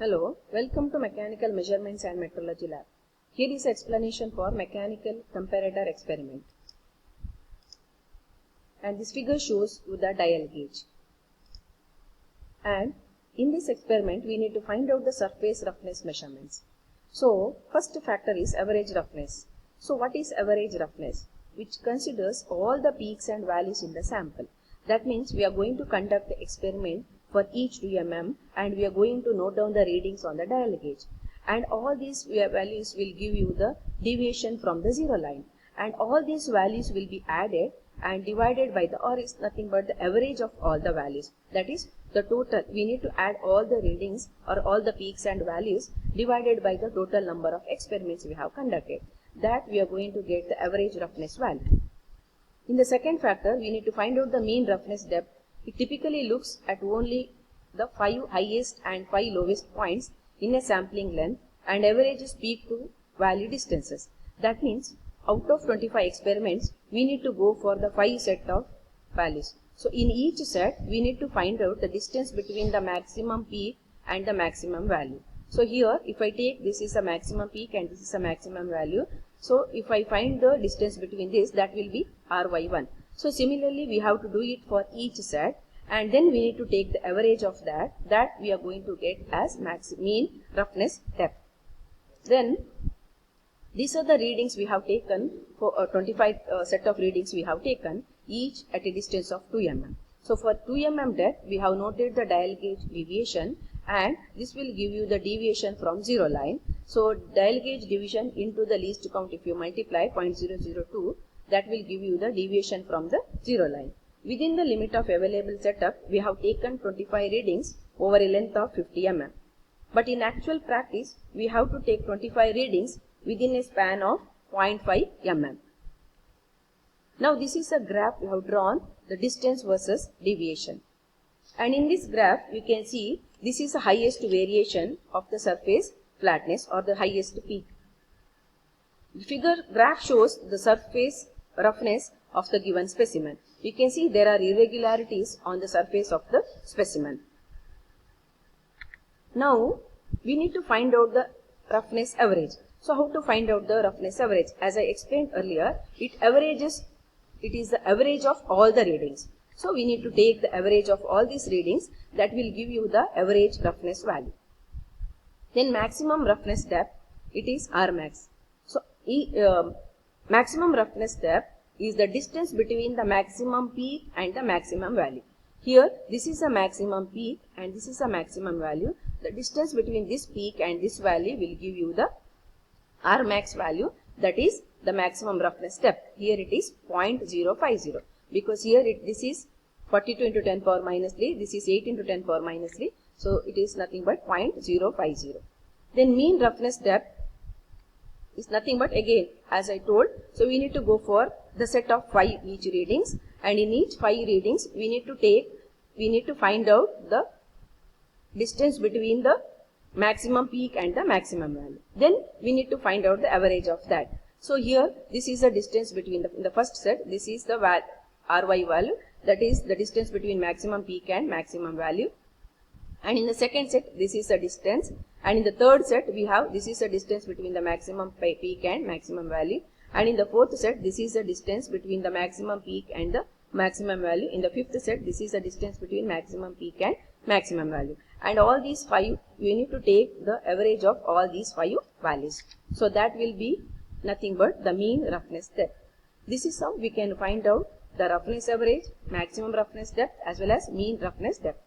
Hello, welcome to Mechanical Measurements and Metrology Lab. Here is explanation for mechanical comparator experiment. And this figure shows you the dial gauge. And in this experiment, we need to find out the surface roughness measurements. So, first factor is average roughness. So, what is average roughness? Which considers all the peaks and valleys in the sample. That means we are going to conduct the experiment for each 2 mm and we are going to note down the readings on the dial gauge. And all these values will give you the deviation from the zero line. And all these values will be added and divided by the, or is nothing but the average of all the values. That is the total. We need to add all the readings or all the peaks and values divided by the total number of experiments we have conducted. That we are going to get the average roughness value. In the second factor, we need to find out the mean roughness depth. It typically looks at only the 5 highest and 5 lowest points in a sampling length and averages peak to valley distances. That means out of 25 experiments, we need to go for the 5 set of values. So in each set, we need to find out the distance between the maximum peak and the maximum value. So here, if I take this is a maximum peak and this is a maximum value. So if I find the distance between this, that will be RY1. So similarly, we have to do it for each set and then we need to take the average of that we are going to get as mean roughness depth. Then these are the readings we have taken for 25 set of readings we have taken, each at a distance of 2 mm. So for 2 mm depth, we have noted the dial gauge deviation and this will give you the deviation from zero line. So dial gauge division into the least count, if you multiply 0.002, that will give you the deviation from the zero line. Within the limit of available setup, we have taken 25 readings over a length of 50 mm. But in actual practice, we have to take 25 readings within a span of 0.5 mm. Now this is a graph we have drawn, the distance versus deviation. And in this graph, you can see this is the highest variation of the surface flatness or the highest peak. The figure graph shows the surface roughness of the given specimen. You can see there are irregularities on the surface of the specimen. Now we need to find out the roughness average. So how to find out the roughness average? As I explained earlier, it is the average of all the readings. So we need to take the average of all these readings, that will give you the average roughness value. Then maximum roughness depth, it is Rmax. So maximum roughness depth is the distance between the maximum peak and the maximum value. Here this is a maximum peak and this is a maximum value. The distance between this peak and this value will give you the Rmax value, that is the maximum roughness depth. Here it is 0.050 because here this is 42 into 10 power minus 3, this is 8 into 10 power minus 3. So it is nothing but 0.050. Then mean roughness depth is nothing but, again as I told, so we need to go for the set of 5 each readings, and in each 5 readings we need to find out the distance between the maximum peak and the maximum value. Then we need to find out the average of that. So here this is the distance between in the first set, this is the RY value, that is the distance between maximum peak and maximum value. And in the second set, this is the distance. And in the third set, we have this is the distance between the maximum peak and maximum value. And in the fourth set, this is the distance between the maximum peak and the maximum value. In the fifth set, this is the distance between maximum peak and maximum value. And all these 5, we need to take the average of all these 5 values. So that will be nothing but the mean roughness depth. This is how we can find out the roughness average, maximum roughness depth as well as mean roughness depth.